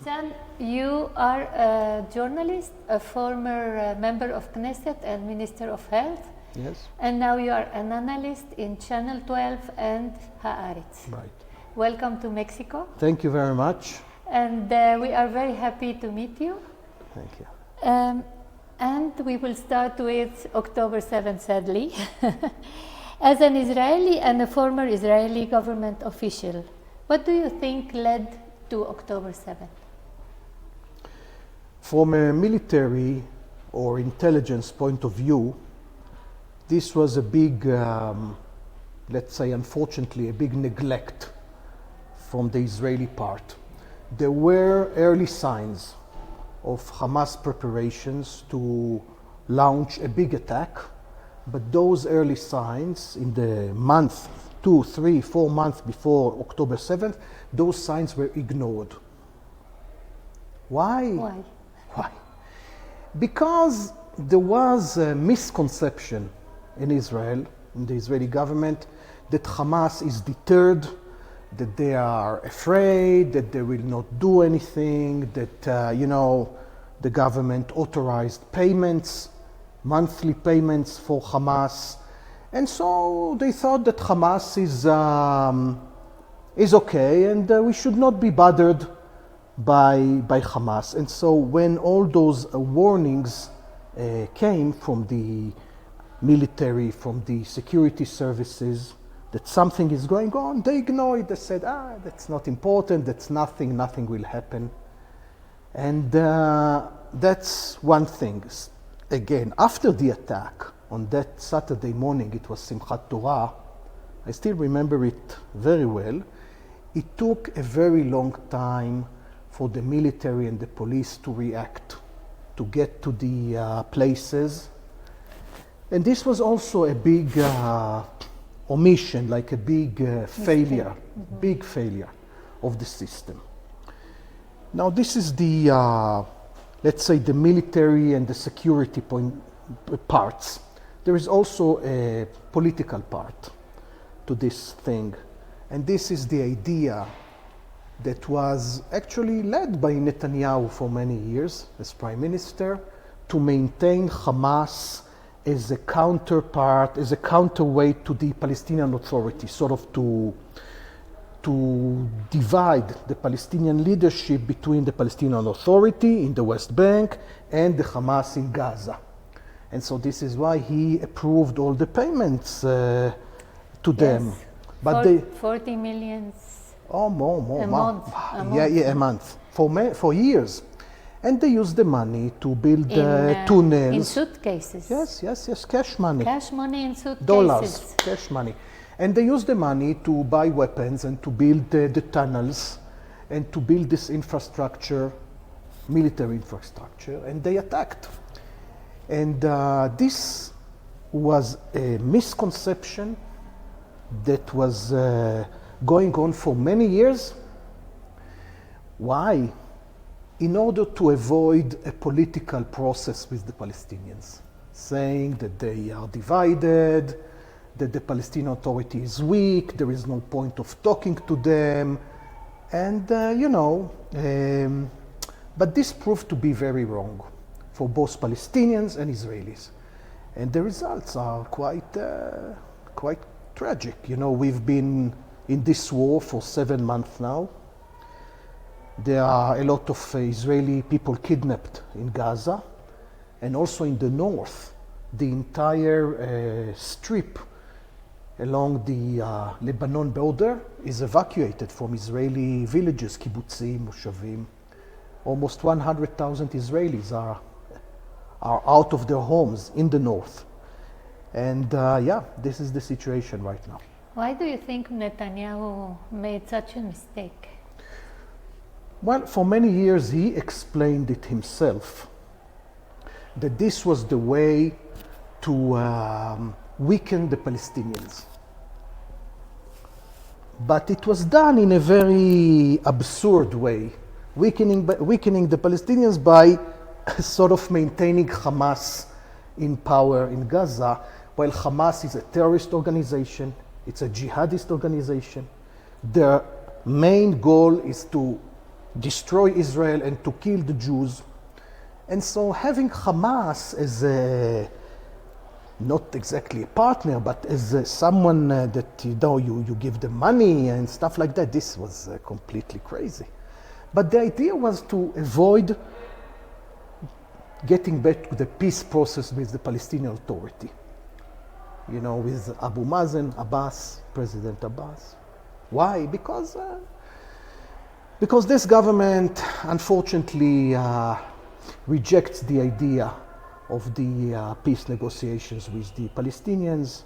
Nitzan, you are a journalist, a former member of Knesset and Minister of Health. Yes. And now you are an analyst in Channel 12 and Haaretz. Right. Welcome to Mexico. Thank you very much. And we are very happy to meet you. Thank you. And we will start with October 7th, sadly. As an Israeli and a former Israeli government official, what do you think led to October 7th? From a military or intelligence point of view, this was a big, let's say unfortunately, a big neglect from the Israeli part. There were early signs of Hamas preparations to launch a big attack, but those early signs in the month, 2, 3, 4 months before October 7th, those signs were ignored. Why? Why? Because there was a misconception in Israel, in the Israeli government, that Hamas is deterred, that they are afraid, that they will not do anything, that, the government authorized payments, monthly payments for Hamas. And so they thought that Hamas is okay and we should not be bothered by Hamas. And so when all those warnings came from the military, from the security services, that something is going on, they ignored it. They said, that's not important, that's nothing will happen. And that's one thing. Again, after the attack, on that Saturday morning, it was Simchat Torah, I still remember it very well. It took a very long time for the military and the police to react, to get to the places. And this was also a big omission, like a big failure, big failure of the system. Now this is the, let's say, the military and the security parts. There is also a political part to this thing. And this is the idea that was actually led by Netanyahu for many years as prime minister, to maintain Hamas as a counterpart, as a counterweight to the Palestinian Authority, sort of to divide the Palestinian leadership between the Palestinian Authority in the West Bank and the Hamas in Gaza. And so this is why he approved all the payments to them. But 40 million. Oh, more. A month. A month. For years. And they used the money to build tunnels. In suitcases. Yes, cash money. Cash money in suitcases. Dollars, cash money. And they used the money to buy weapons and to build the tunnels and to build this infrastructure, military infrastructure, and they attacked. And this was a misconception that was going on for many years. Why? In order to avoid a political process with the Palestinians, saying that they are divided, that the Palestinian Authority is weak, there is no point of talking to them, and but this proved to be very wrong for both Palestinians and Israelis. And the results are quite tragic. We've been in this war for 7 months now. There are a lot of Israeli people kidnapped in Gaza, and also in the north. The entire strip along the Lebanon border is evacuated from Israeli villages, kibbutzim, moshavim. Almost 100,000 Israelis are out of their homes in the north. And this is the situation right now. Why do you think Netanyahu made such a mistake? Well, for many years he explained it himself, that this was the way to weaken the Palestinians. But it was done in a very absurd way, weakening the Palestinians by sort of maintaining Hamas in power in Gaza, while Hamas is a terrorist organization, it's a jihadist organization. Their main goal is to destroy Israel and to kill the Jews. And so having Hamas as a, not exactly a partner, but as someone that you give them money and stuff like that, this was completely crazy. But the idea was to avoid getting back to the peace process with the Palestinian Authority. With Abu Mazen, Abbas, President Abbas. Why? Because this government, unfortunately, rejects the idea of the peace negotiations with the Palestinians,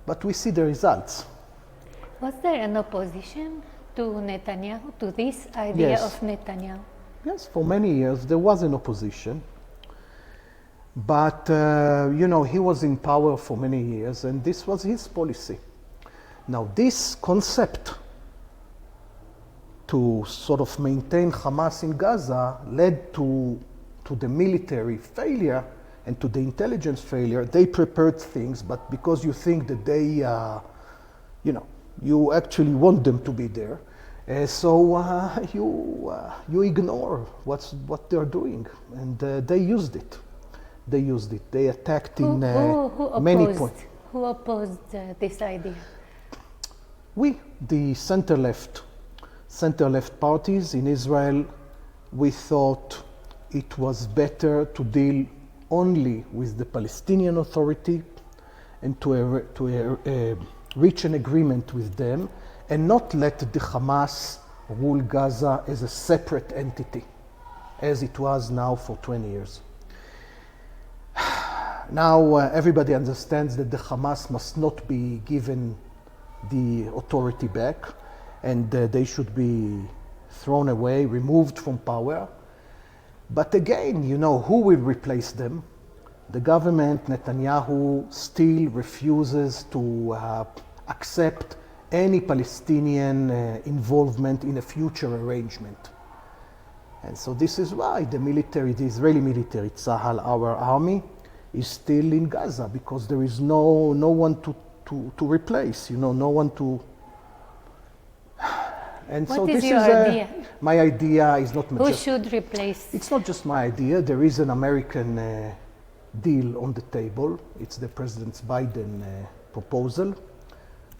but we see the results. Was there an opposition to Netanyahu, to this idea Yes. of Netanyahu? Yes, for many years there was an opposition, but he was in power for many years, and this was his policy. Now, this concept to sort of maintain Hamas in Gaza led to the military failure and to the intelligence failure. They prepared things, but because you think that they, you actually want them to be there, so you ignore what they're doing, and they used it. They attacked in many points. Who opposed this idea? We, the center-left parties in Israel, we thought it was better to deal only with the Palestinian Authority and to reach an agreement with them and not let the Hamas rule Gaza as a separate entity, as it was now for 20 years. Now everybody understands that the Hamas must not be given the authority back, and they should be thrown away, removed from power. But again, who will replace them? The government, Netanyahu, still refuses to accept any Palestinian involvement in a future arrangement. And so this is why the Israeli military, Tzahal, our army, is still in Gaza, because there is no one to replace, no one to... And What so is this your is idea? My idea is not Who just... should replace? It's not just my idea. There is an American deal on the table. It's the President Biden proposal.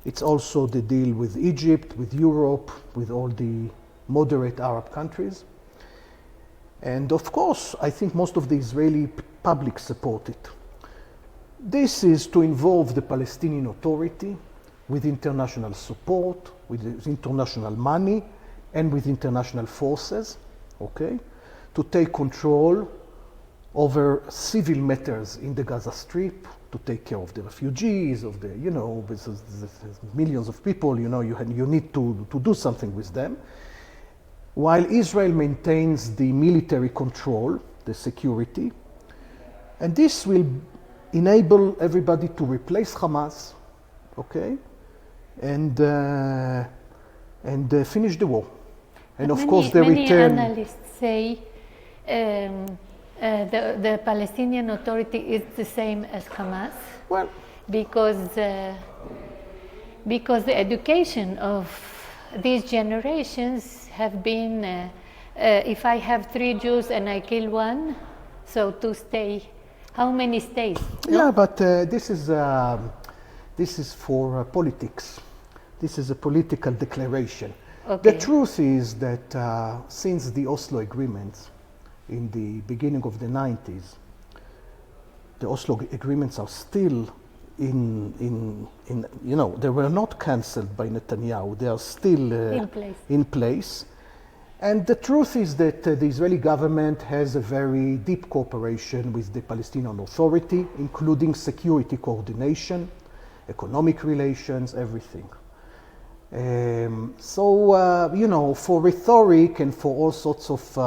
It's also the deal with Egypt, with Europe, with all the moderate Arab countries. And of course, I think most of the Israeli public support it. This is to involve the Palestinian Authority with international support, with international money, and with international forces, okay, to take control over civil matters in the Gaza Strip, to take care of the refugees, of the, millions of people, you need to do something with them. While Israel maintains the military control, the security, and this will enable everybody to replace Hamas, okay, and finish the war. And of course, the return. Many analysts say the Palestinian Authority is the same as Hamas. Well, because the education of these generations have been, if I have 3 Jews and I kill one, so 2 stay. How many stays? yeah, No? but this is for politics. This is a political declaration. Okay. The truth is that since the Oslo agreements in the beginning of the 90s, the Oslo agreements are still they were not cancelled by Netanyahu. They are still in place. And the truth is that the Israeli government has a very deep cooperation with the Palestinian Authority, including security coordination, economic relations, everything. For rhetoric and for all sorts of,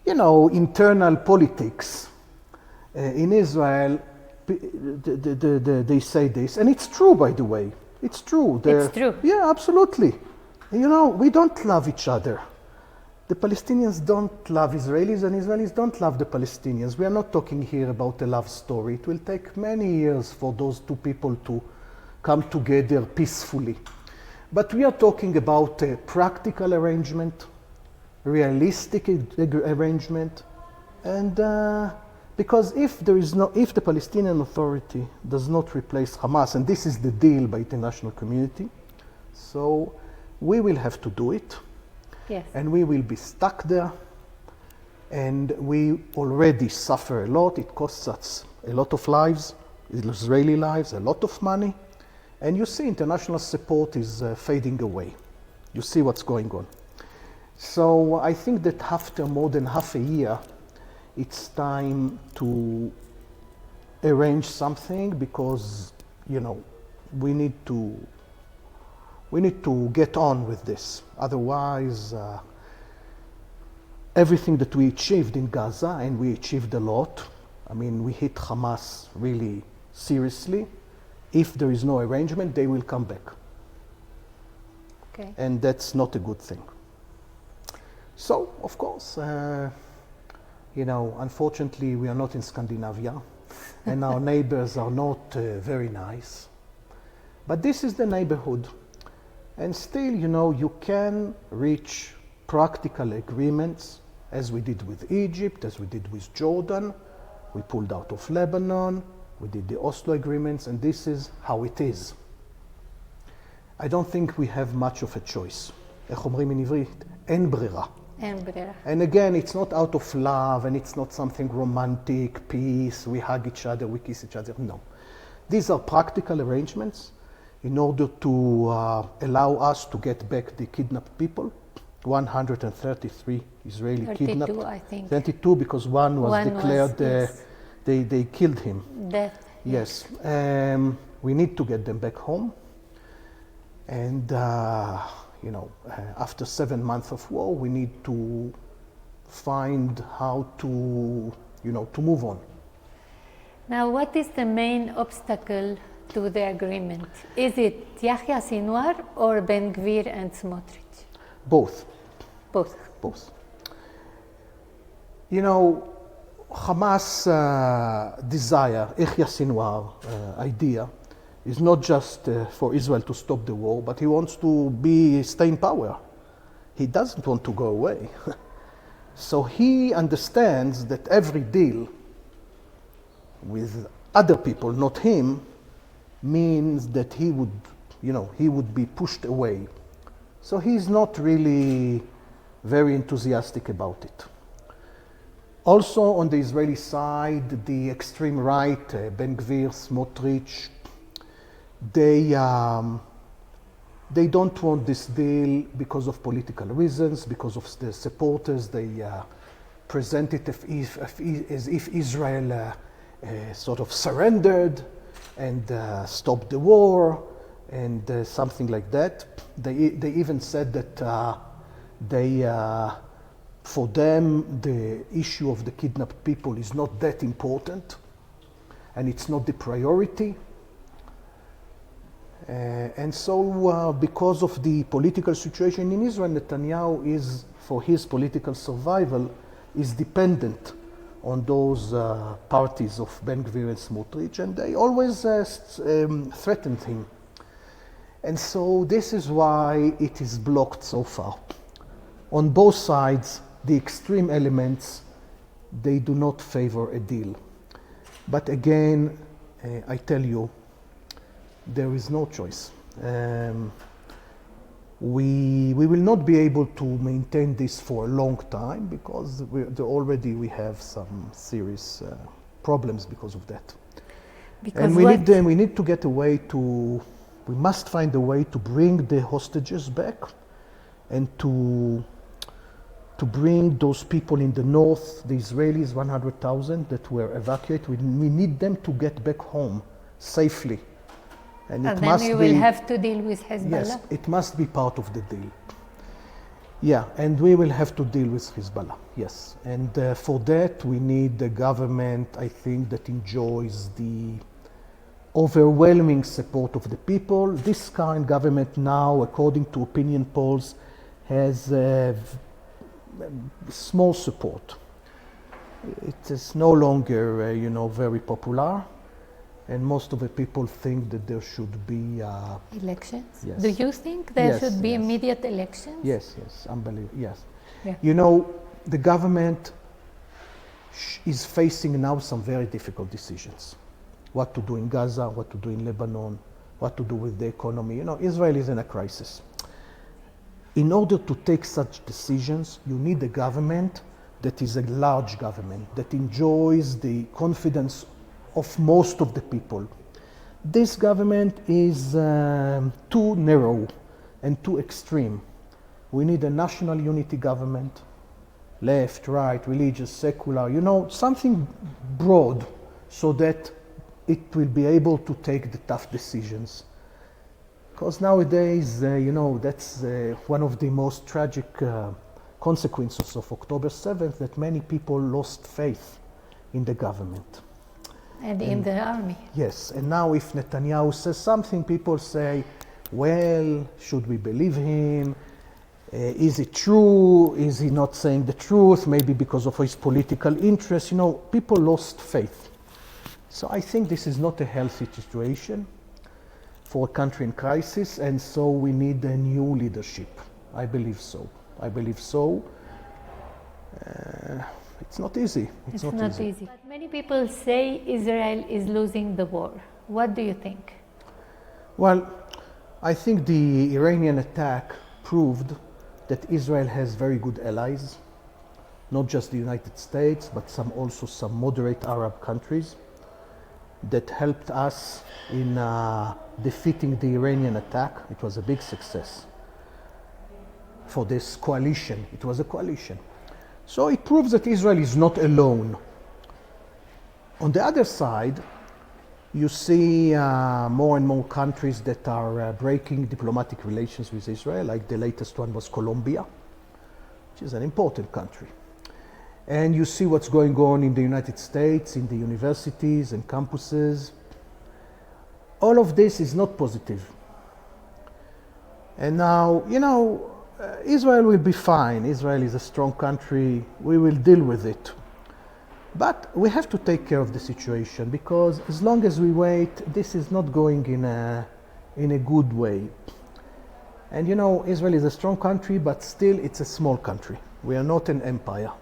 internal politics in Israel, they say this, and it's true, by the way. It's true. It's true. Yeah, absolutely. We don't love each other. The Palestinians don't love Israelis, and Israelis don't love the Palestinians. We are not talking here about a love story. It will take many years for those two people to come together peacefully. But we are talking about a practical arrangement, realistic arrangement, and because if the Palestinian Authority does not replace Hamas, and this is the deal by international community, so we will have to do it, Yes. and we will be stuck there, and we already suffer a lot. It costs us a lot of lives, Israeli lives, a lot of money, and you see international support is fading away. You see what's going on. So I think that after more than half a year, it's time to arrange something, because, you know, we need to get on with this. Otherwise, everything that we achieved in Gaza, and we achieved a lot, I mean, we hit Hamas really seriously. If there is no arrangement, they will come back. Okay. And that's not a good thing. So, of course, you know, unfortunately, we are not in Scandinavia, and our neighbors are not very nice. But this is the neighborhood. And still, you know, you can reach practical agreements, as we did with Egypt, as we did with Jordan. We pulled out of Lebanon, we did the Oslo agreements, and this is how it is. I don't think we have much of a choice. איך אומרים in עברית? אין ברירה. אין ברירה. And again, it's not out of love, and it's not something romantic, peace, we hug each other, we kiss each other. No. These are practical arrangements in order to allow us to get back the kidnapped people. 133 Israeli 32, kidnapped. I think. 32, because one was One was, declared, yes. they killed him. Death. Yes. We need to get them back home. And, you know, after 7 months of war, we need to find how to, you know, to move on. Now, what is the main obstacle to the agreement? Is it Yahya Sinwar or Ben Gvir and Smotrich? Both. Both. Both. You know, Hamas' desire, Yahya Sinwar idea, is not just for Israel to stop the war, but he wants to stay in power. He doesn't want to go away. So he understands that every deal with other people, not him, means that he would, you know, he would be pushed away. So he's not really very enthusiastic about it. Also on the Israeli side, the extreme right, Ben Gvir, Smotrich, they don't want this deal because of political reasons, because of the supporters. They present it as if Israel sort of surrendered and stopped the war, and something like that. They even said that for them, the issue of the kidnapped people is not that important, and it's not the priority. And so, because of the political situation in Israel, Netanyahu is, for his political survival, is dependent on those parties of Ben Gvir and Smotrich, and they always threatened him. And so this is why it is blocked so far. On both sides, the extreme elements, they do not favor a deal. But again, I tell you, there is no choice. We will not be able to maintain this for a long time, because already we have some serious problems because of that. Because and we need to get a way to, we must find a way to bring the hostages back, and to bring those people in the north, the Israelis, 100,000 that were evacuated. We need them to get back home safely. And it then must you will have to deal with Hezbollah? Yes, it must be part of the deal. Yeah, and we will have to deal with Hezbollah, yes. And for that, we need a government, I think, that enjoys the overwhelming support of the people. This current government now, according to opinion polls, has small support. It is no longer, you know, very popular. And most of the people think that there should be elections? Yes. Do you think there Yes, should be yes. immediate elections? Yes, unbelievable, yes. Yeah. You know, the government is facing now some very difficult decisions. What to do in Gaza, what to do in Lebanon, what to do with the economy. You know, Israel is in a crisis. In order to take such decisions, you need a government that is a large government, that enjoys the confidence of most of the people. This government is too narrow and too extreme. We need a national unity government, left, right, religious, secular, you know, something broad so that it will be able to take the tough decisions. Because nowadays, you know, that's one of the most tragic consequences of October 7th, that many people lost faith in the government. And in the army. Yes, and now if Netanyahu says something, people say, well, should we believe him? Is it true? Is he not saying the truth? Maybe because of his political interest. You know, people lost faith. So I think this is not a healthy situation for a country in crisis, and so we need a new leadership. I believe so. I believe so. It's not easy. It's not easy. But many people say Israel is losing the war. What do you think? Well, I think the Iranian attack proved that Israel has very good allies, not just the United States, but also some moderate Arab countries that helped us in defeating the Iranian attack. It was a big success for this coalition. It was a coalition. So it proves that Israel is not alone. On the other side, you see more and more countries that are breaking diplomatic relations with Israel, like the latest one was Colombia, which is an important country. And you see what's going on in the United States, in the universities and campuses. All of this is not positive. And now, you know, Israel will be fine. Israel is a strong country. We will deal with it. But we have to take care of the situation, because as long as we wait, this is not going in a good way. And you know, Israel is a strong country, but still it's a small country. We are not an empire.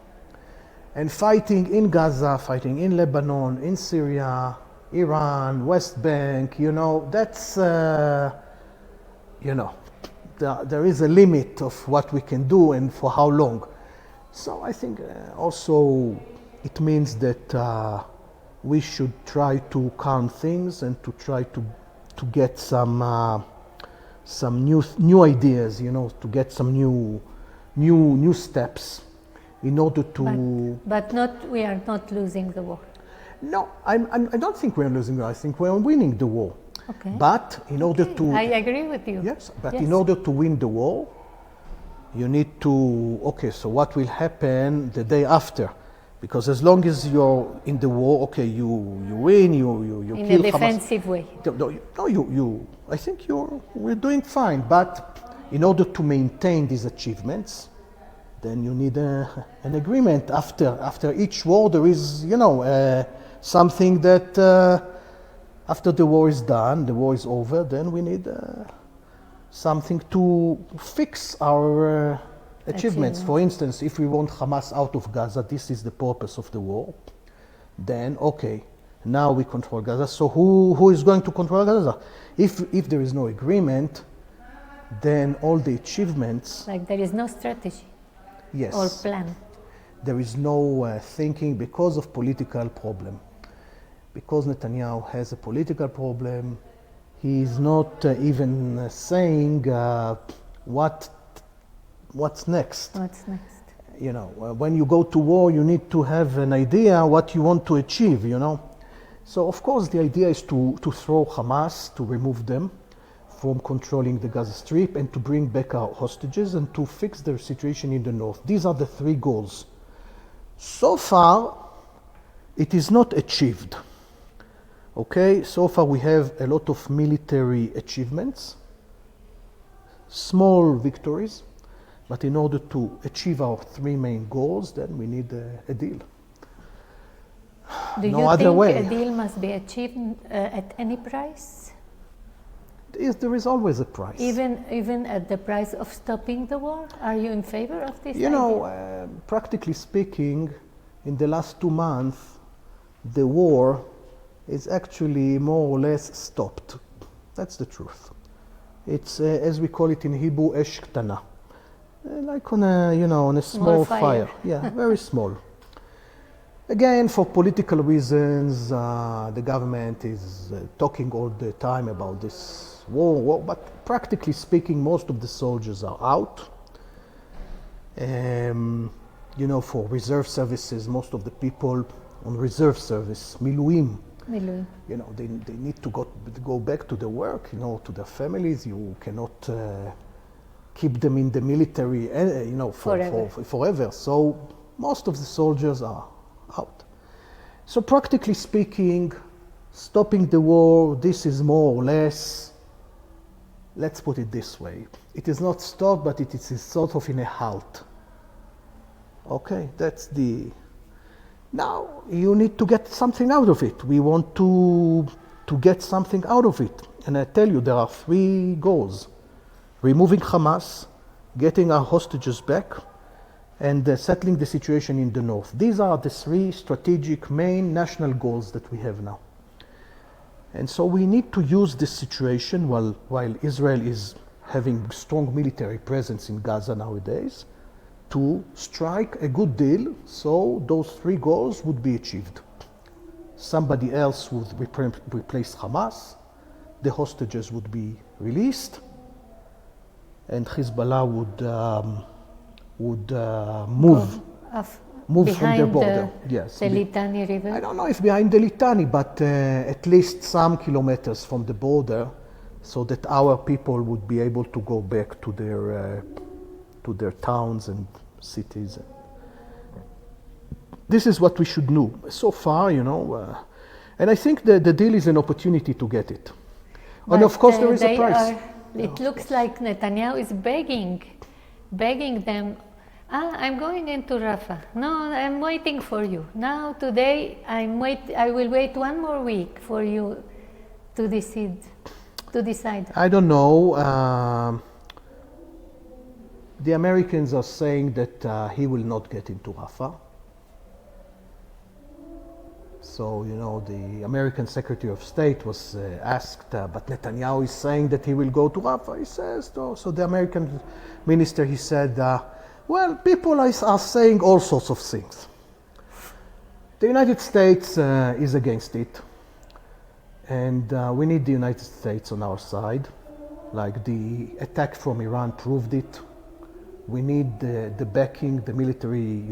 And fighting in Gaza, fighting in Lebanon, in Syria, Iran, West Bank, you know, that's, you know, there is a limit of what we can do and for how long. So I think also it means that we should try to calm things and to try to get some new ideas, you know, to get some new steps in order to. But not, we are not losing the war. No, I don't think we are losing the war. I think we are winning the war. Okay. But in order to. I agree with you. Yes, but yes. In order to win the war, you need to. Okay, so what will happen the day after? Because as long as you're in the war, okay, you win, you in kill a defensive Hamas. way. No, I think we're doing fine. But in order to maintain these achievements, then you need an agreement. After each war, there is, you know, something that after the war is done, the war is over, then we need something to fix our achievements. For instance, if we want Hamas out of Gaza, this is the purpose of the war, then okay, now we control Gaza. So who is going to control Gaza? If there is no agreement, then all the achievements. Like there is no strategy. Yes. Or plan. There is no thinking because of political problem. Because Netanyahu has a political problem, he is not even saying what's next. What's next? You know, when you go to war, you need to have an idea what you want to achieve, you know. So, of course, the idea is to throw Hamas, to remove them from controlling the Gaza Strip, and to bring back our hostages and to fix the situation in the north. These are the three goals. So far, it is not achieved. Okay, so far we have a lot of military achievements, small victories, but in order to achieve our three main goals, then we need a deal. Do you think a deal must be achieved at any price? There is always a price. Even at the price of stopping the war? Are you in favor of this You idea? know, practically speaking, in the last 2 months, the war is actually more or less stopped. That's the truth. It's, as we call it in Hebrew, esh ktana. Like on a, on a small fire. Yeah, very small. Again, for political reasons, the government is talking all the time about this war, but practically speaking, most of the soldiers are out. For reserve services, most of the people on reserve service, miluim, they need to go back to their work, to their families. You cannot keep them in the military, forever. So most of the soldiers are out. So practically speaking, stopping the war, this is more or less, let's put it this way, it is not stopped, but it is sort of in a halt. Okay, that's now you need to get something out of it. We want to get something out of it. And I tell you, there are 3 goals: removing Hamas, getting our hostages back, and settling the situation in the north. These are the 3 strategic main national goals that we have now. And so we need to use this situation while Israel is having strong military presence in Gaza nowadays to strike a good deal so those 3 goals would be achieved. Somebody else would replace Hamas, the hostages would be released, and Hezbollah would move from their border. Yes. The Litani River? I don't know if behind the Litani, but at least some kilometers from the border, so that our people would be able to go back to their towns and cities. This is what we should do. So far, and I think the deal is an opportunity to get it. But and of course there is a price. It looks like Netanyahu is begging them, I'm going into Rafah. No, I'm waiting for you. Now today I will wait 1 more week for you to decide. I don't know. The Americans are saying that he will not get into Rafah. So, the American Secretary of State was asked, but Netanyahu is saying that he will go to Rafah. He says, no. So the American minister, he said, well, people are saying all sorts of things. The United States is against it. And we need the United States on our side. Like the attack from Iran proved it. We need the backing, the military,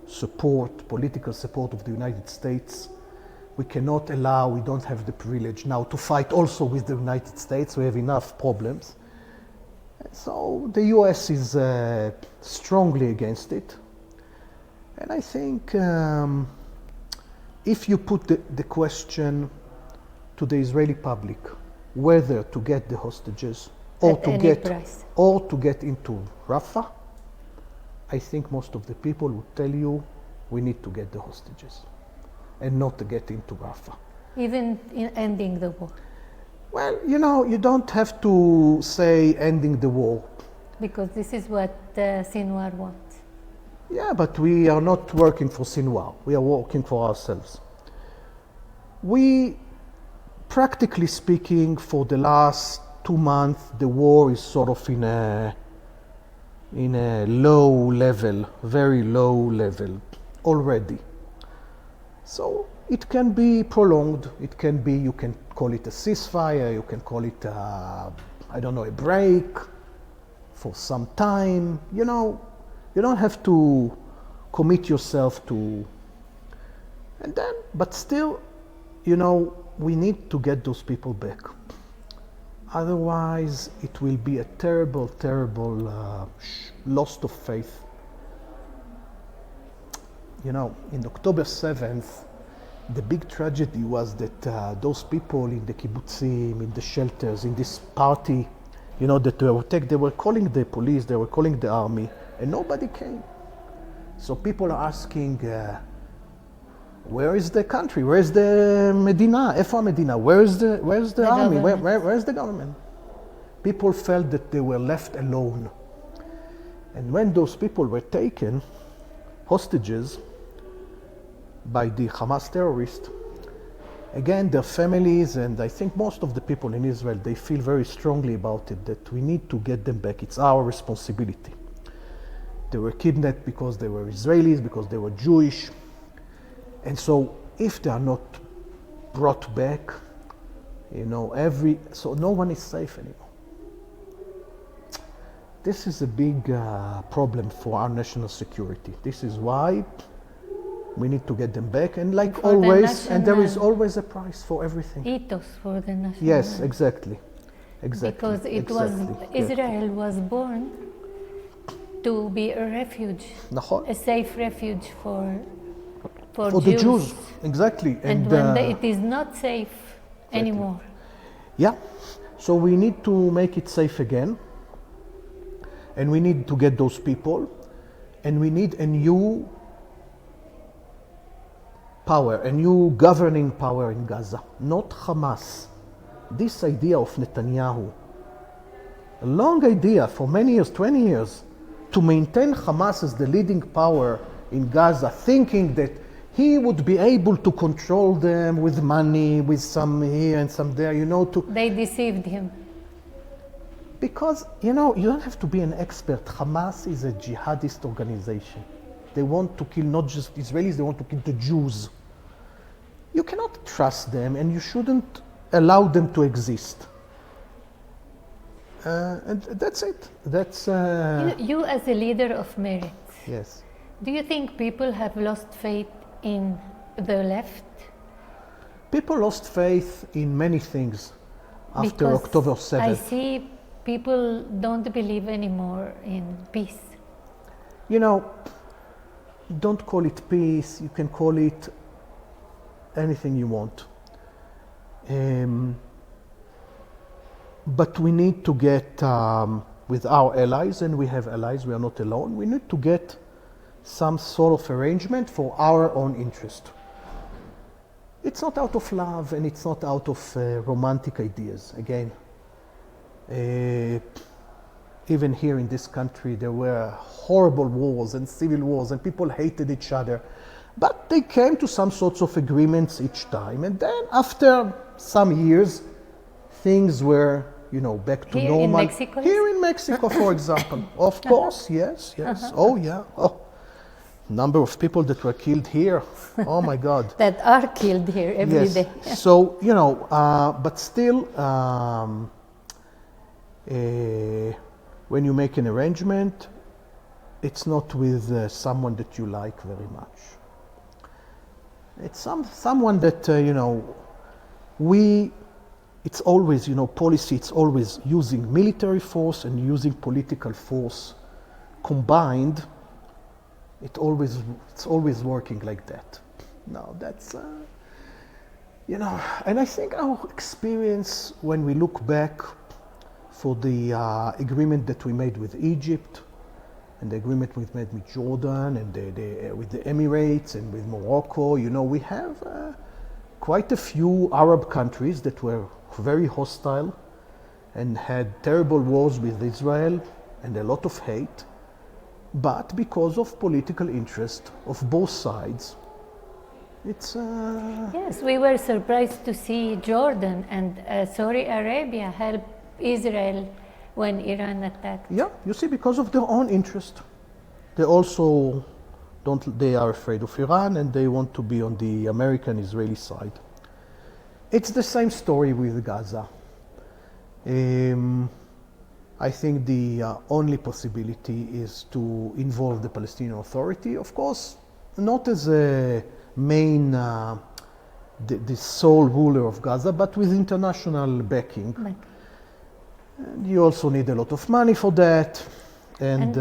support, political support of the United States. We cannot allow, we don't have the privilege now to fight also with the United States. We have enough problems. So the US is strongly against it. And I think if you put the question to the Israeli public whether to get the hostages or to get into Rafah, I think most of the people would tell you we need to get the hostages and not to get into Rafah. Even in ending the war? Well, you don't have to say ending the war. Because this is what Sinwar wants. Yeah, but we are not working for Sinwar. We are working for ourselves. We, practically speaking, for the last 2 months, the war is sort of in a low level, very low level already. So it can be prolonged. It can be, you can call it a ceasefire, you can call it, a break for some time. You don't have to commit yourself to, and then, but still, we need to get those people back. Otherwise, it will be a terrible, terrible loss of faith. In October 7th, the big tragedy was that those people in the kibbutzim, in the shelters, in this party, that they were attacked, they were calling the police, they were calling the army, and nobody came. So people are asking, where is the country? Where is the Medina? Efa Medina? Where is the army? Where is the government? people felt that they were left alone. And when those people were taken hostages by the Hamas terrorists, again, their families, and I think most of the people in Israel, they feel very strongly about it, that we need to get them back. It's our responsibility. They were kidnapped because they were Israelis, because they were Jewish. And so if they are not brought back, so no one is safe anymore. This is a big problem for our national security. This is why we need to get them back, and like for always, and there is always a price for everything. Ethos for the national. Yes, exactly. Because Israel was born to be a refuge, a safe refuge for Jews. The Jews, exactly. And when it is not safe anymore. Yeah, so we need to make it safe again, and we need to get those people, and we need a new power, a new governing power in Gaza, not Hamas. This idea of Netanyahu, a long idea for many years, 20 years, to maintain Hamas as the leading power in Gaza, thinking that he would be able to control them with money, with some here and some there, They deceived him. Because, you don't have to be an expert. Hamas is a jihadist organization. They want to kill not just Israelis, they want to kill the Jews. You cannot trust them, and you shouldn't allow them to exist. And that's it. That's you as a leader of Meretz. Yes. Do you think people have lost faith in the left? People lost faith in many things after Because October 7th. I see people don't believe anymore in peace. Don't call it peace. You can call it anything you want. But we need to get, with our allies, and we have allies, we are not alone, we need to get some sort of arrangement for our own interest. It's not out of love, and it's not out of romantic ideas. Again, even here in this country, there were horrible wars and civil wars, and people hated each other. But they came to some sorts of agreements each time. And then after some years, things were, back to normal. In Mexico? Here in Mexico, for example. Of course, yes. Oh, yeah. Oh, number of people that were killed here. Oh, my God. That are killed here every day. So, but still, when you make an arrangement, it's not with someone that you like very much. It's someone that, it's always, policy, it's always using military force and using political force combined. It's always working like that. Now that's, and I think our experience when we look back for the agreement that we made with Egypt, and the agreement we made with Jordan, and with the Emirates, and with Morocco, we have quite a few Arab countries that were very hostile and had terrible wars with Israel and a lot of hate. But because of political interest of both sides, it's... Yes, we were surprised to see Jordan and Saudi Arabia help Israel when Iran attacked. Yeah, you see, because of their own interest. They also they are afraid of Iran, and they want to be on the American-Israeli side. It's the same story with Gaza. I think the only possibility is to involve the Palestinian Authority, of course, not as a main, the sole ruler of Gaza, but with international backing. And you also need a lot of money for that. And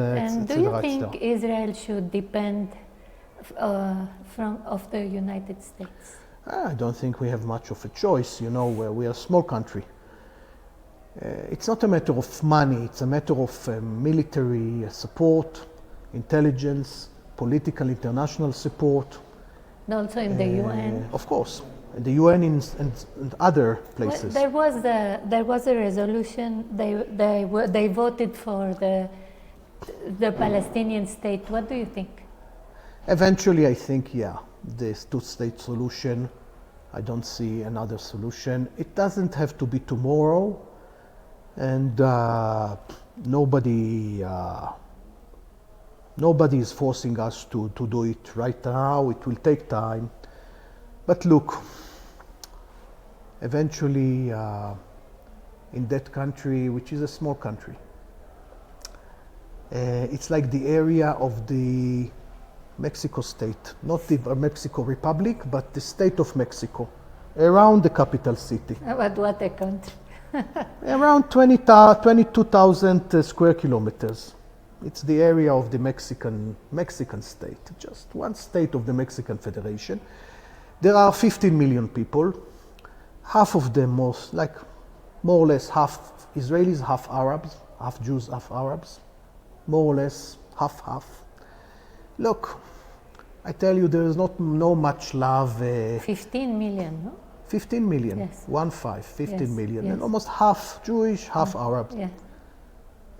do you think Israel should depend of the United States? I don't think we have much of a choice, where we are a small country. It's not a matter of money, it's a matter of military support, intelligence, political international support. And also in the UN? Of course, the UN and other places. Well, there was a resolution. They voted for the Palestinian state. What do you think? Eventually, I think, yeah, this two-state solution. I don't see another solution. It doesn't have to be tomorrow, and nobody is forcing us to do it right now. It will take time. But look, eventually in that country, which is a small country, it's like the area of the Mexico state, not the Mexico Republic, but the state of Mexico, around the capital city. But what a country. Around 22,000 square kilometers. It's the area of the Mexican state, just one state of the Mexican Federation. There are 15 million people, half of them more or less half Israelis, half Arabs, half Jews, half Arabs, more or less half. Look, I tell you, there is no much love. 15 million, no? 15 million, yes. 15 yes. million, yes. and almost half Jewish, half Arab. Yeah.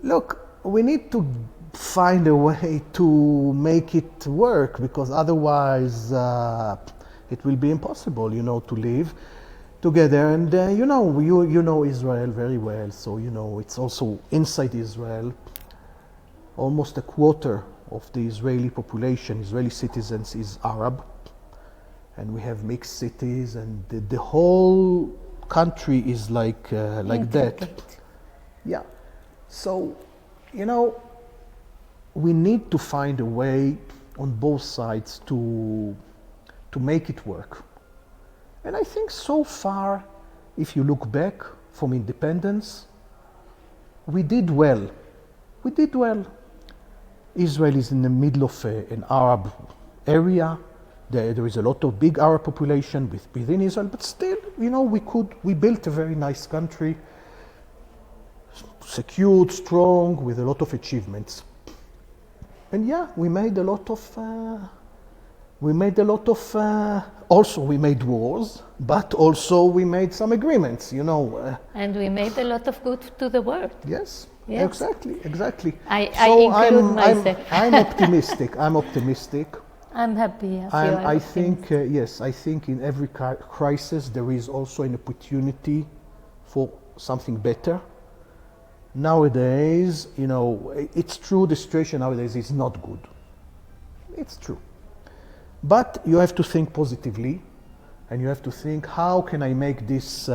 Look, we need to find a way to make it work, because otherwise it will be impossible, to live together. And you know Israel very well, so it's also inside Israel. Almost a quarter of the Israeli population, Israeli citizens, is Arab, and we have mixed cities, and the whole country is like that. Yeah. So, we need to find a way on both sides to make it work. And I think so far, if you look back from independence, we did well. Israel is in the middle of an Arab area. There is a lot of big Arab population within Israel, but still, we built a very nice country, secured, strong, with a lot of achievements. And yeah, we made a lot of, also we made wars, but also we made some agreements, And we made a lot of good to the world. Yes, yes. Exactly. I include myself. I'm optimistic. I'm happy. I think, yes, I think in every crisis there is also an opportunity for something better. Nowadays, it's true, the situation nowadays is not good. It's true. But you have to think positively, and you have to think, how can I make this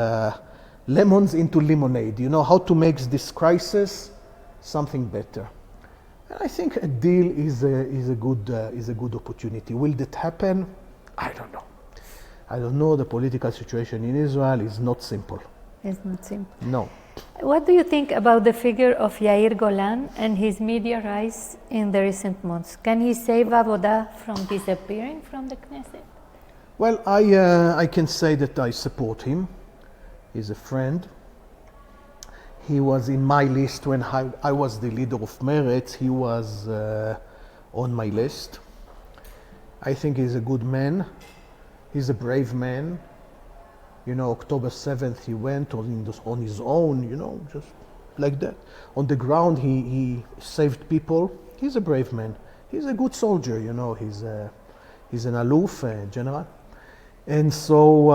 lemons into lemonade? How to make this crisis something better. And I think a deal is a good opportunity. Will that happen? I don't know. I don't know. The political situation in Israel is not simple. It's not simple. No. What do you think about the figure of Yair Golan and his media rise in the recent months? Can he save Avoda from disappearing from the Knesset? Well, I can say that I support him. He's a friend. He was in my list when I was the leader of Meretz. He was on my list. I think he's a good man. He's a brave man. October 7th, he went on his own, just like that. On the ground, he saved people. He's a brave man. He's a good soldier, he's an aloof, general. And so,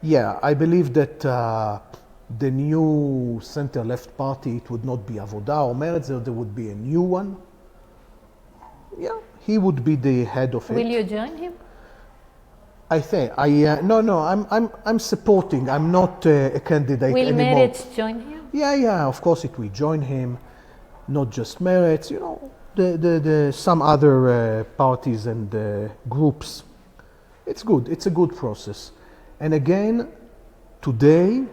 yeah, I believe that the new center-left party, it would not be Avoda or Meretz, there would be a new one. Yeah, he would be the head of it. Will you join him? I'm supporting. I'm not a candidate anymore. Will Meretz join him? Yeah, of course it will join him. Not just Meretz, the some other parties and groups. It's good. It's a good process. And again, today,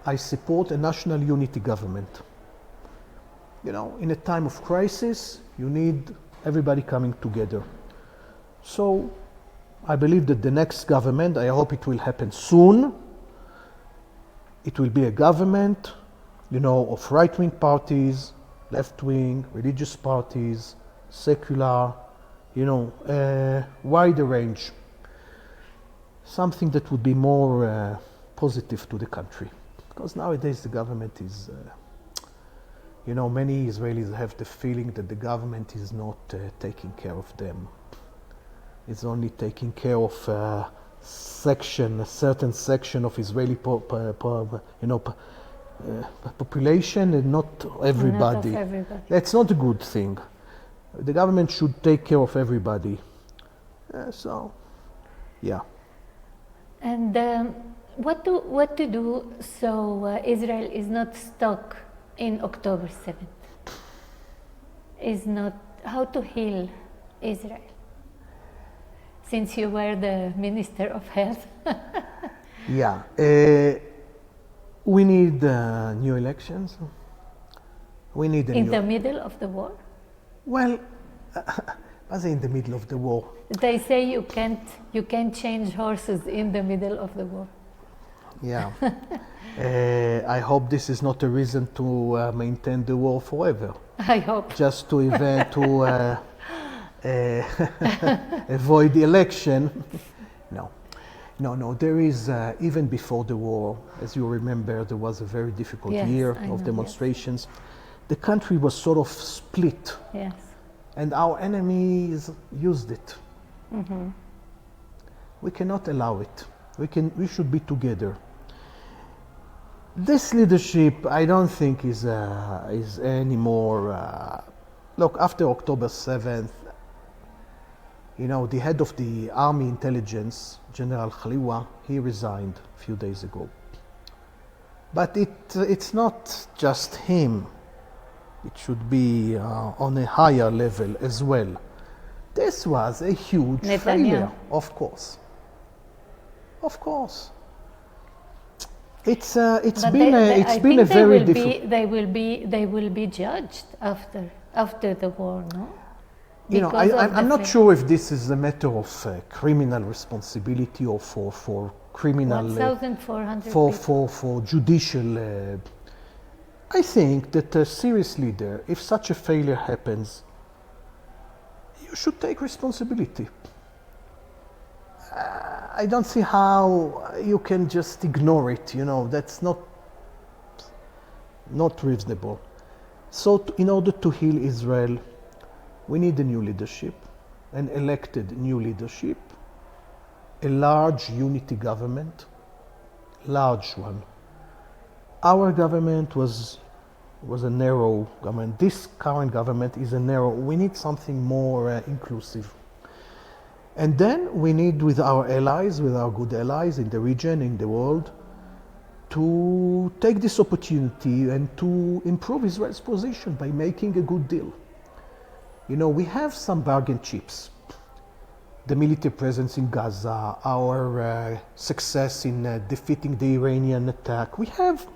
I support a national unity government. In a time of crisis, you need everybody coming together. So, I believe that the next government, I hope it will happen soon. It will be a government, of right-wing parties, left-wing, religious parties, secular, wider range. something that would be more positive to the country. Because nowadays the government is, many Israelis have the feeling that the government is not taking care of them. It's only taking care of a certain section of Israeli population, and not everybody. Not of everybody. That's not a good thing. The government should take care of everybody. And what to do so Israel is not stuck in October 7th? Is not how to heal Israel? Since you were the Minister of Health. We need new elections. We need in the middle of the war? Well, as in the middle of the war. They say you can't change horses in the middle of the war. Yeah. I hope this is not a reason to maintain the war forever. I hope. Just to avoid the election. No. There is, even before the war, as you remember, there was a very difficult year of demonstrations. Yes. The country was sort of split. Yes. And our enemies used it. Mm-hmm. We cannot allow it. We should be together. This leadership, I don't think is any more. Look, after October 7th, the head of the army intelligence, General Khaliwa, he resigned a few days ago. But it's not just him. It should be on a higher level as well. This was a huge failure, of course. Of course. It's been a very difficult. They will be judged after the war, no? I'm not sure if this is a matter of criminal responsibility or for criminal 1,400 for judicial. I think that a serious leader, if such a failure happens, you should take responsibility. I don't see how you can just ignore it. That's not reasonable. So, in order to heal Israel, we need a new leadership, an elected new leadership, a large unity government, large one. Our government was a narrow government. This current government is a narrow. We need something more inclusive. And then we need, with our allies, with our good allies in the region, in the world, to take this opportunity and to improve Israel's position by making a good deal. We have some bargain chips. The military presence in Gaza, our success in defeating the Iranian attack. We have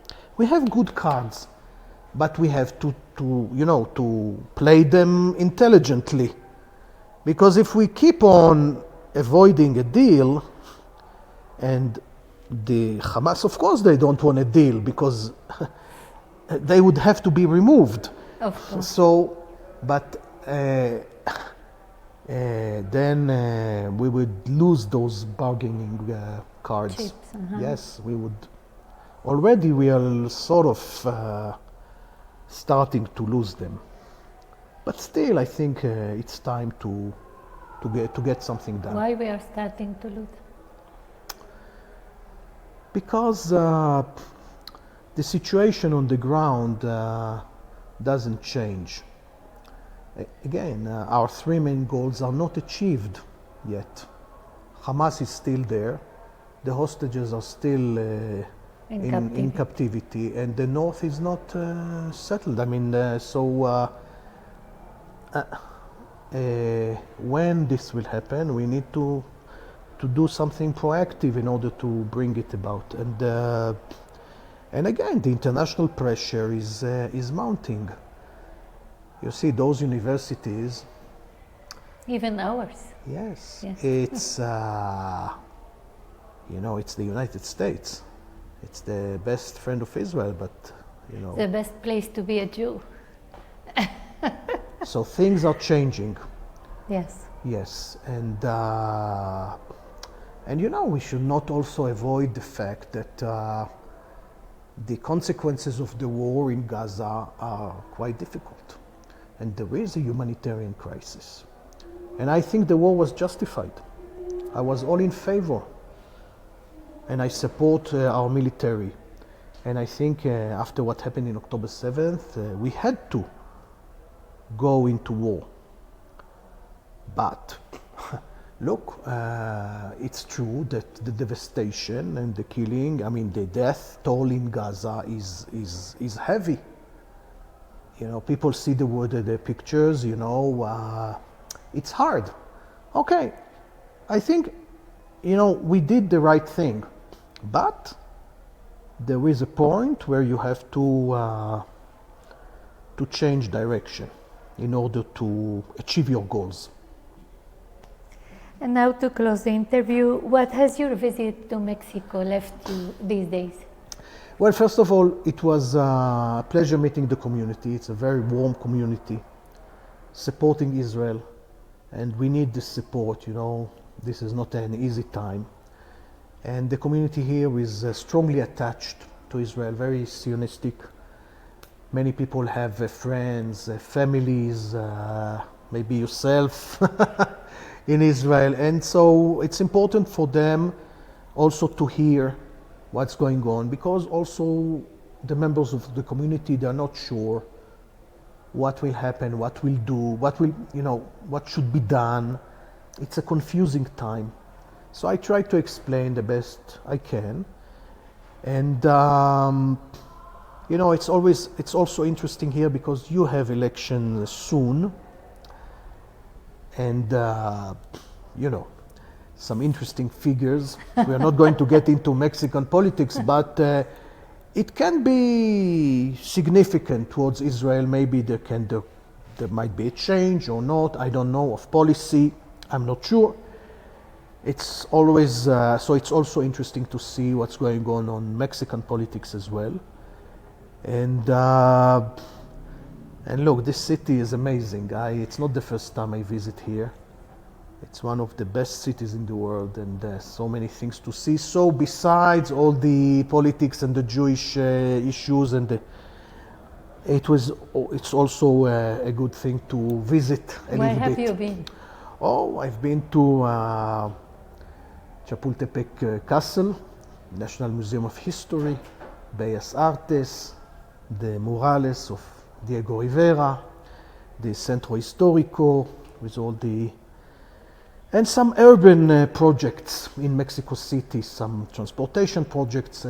good cards, but we have to play them intelligently. Because if we keep on avoiding a deal, and the Hamas, of course, they don't want a deal because they would have to be removed. Of course. So, but then we would lose those bargaining cards. Chips, Yes, we would. Already we are sort of starting to lose them. But still, I think it's time to get something done. Why we are starting to lose? Because the situation on the ground doesn't change. Again, our three main goals are not achieved yet. Hamas is still there. The hostages are still in captivity, and the north is not settled. I mean, when this will happen, we need to do something proactive in order to bring it about. And again, the international pressure is mounting. You see, those universities. Even ours. Yes. It's it's the United States. It's the best friend of Israel, but the best place to be a Jew. So things are changing. Yes. Yes, and And we should not also avoid the fact that the consequences of the war in Gaza are quite difficult. And there is a humanitarian crisis. And I think the war was justified. I was all in favor. And I support our military. And I think after what happened in October 7th, we had to go into war. But look, it's true that the devastation and the killing, the death toll in Gaza is heavy. People see the pictures, it's hard. Okay, I think, we did the right thing, but there is a point where you have to change direction in order to achieve your goals. And now to close the interview, what has your visit to Mexico left you these days? Well, first of all, it was a pleasure meeting the community. It's a very warm community, supporting Israel, and we need this support, This is not an easy time. And the community here is strongly attached to Israel, very Zionistic. Many people have friends, families, maybe yourself in Israel. And so it's important for them also to hear what's going on, because also the members of the community, they're not sure what will happen, what will do, what should be done. It's a confusing time. So I try to explain the best I can. And, it's also interesting here because you have elections soon. And, some interesting figures. We are not going to get into Mexican politics, but it can be significant towards Israel. Maybe there might be a change or not. I don't know, of policy. I'm not sure. It's always so. It's also interesting to see what's going on Mexican politics as well. And look, this city is amazing. It's not the first time I visit here. It's one of the best cities in the world, and there's so many things to see. So besides all the politics and the Jewish issues, it's also a good thing to visit a little bit. Where have you been? Oh, I've been to Chapultepec Castle, National Museum of History, Bellas Artes, the murales of Diego Rivera, the Centro Histórico, with all and some urban projects in Mexico City, some transportation projects.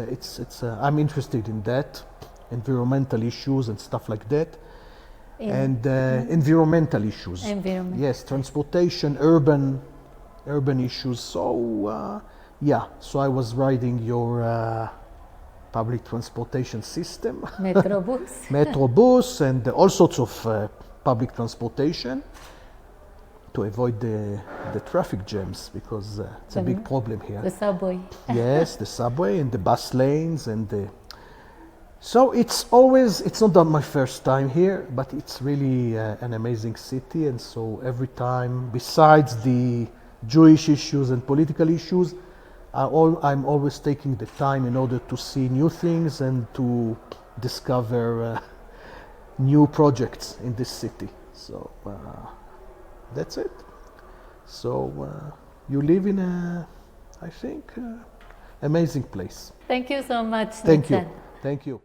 I'm interested in that, environmental issues and stuff like that. Environmental issues. Yes, transportation, urban issues. So so I was riding your public transportation system, Metrobus, and all sorts of public transportation to avoid the traffic jams, because it's a big problem here. The subway. Yes, the subway and the bus lanes So it's not my first time here, but it's really an amazing city. And so every time, besides the Jewish issues and political issues, I'm always taking the time in order to see new things and to discover new projects in this city. So that's it. So you live in I think, amazing place. Thank you so much, Thank Nitzan. you. Thank you.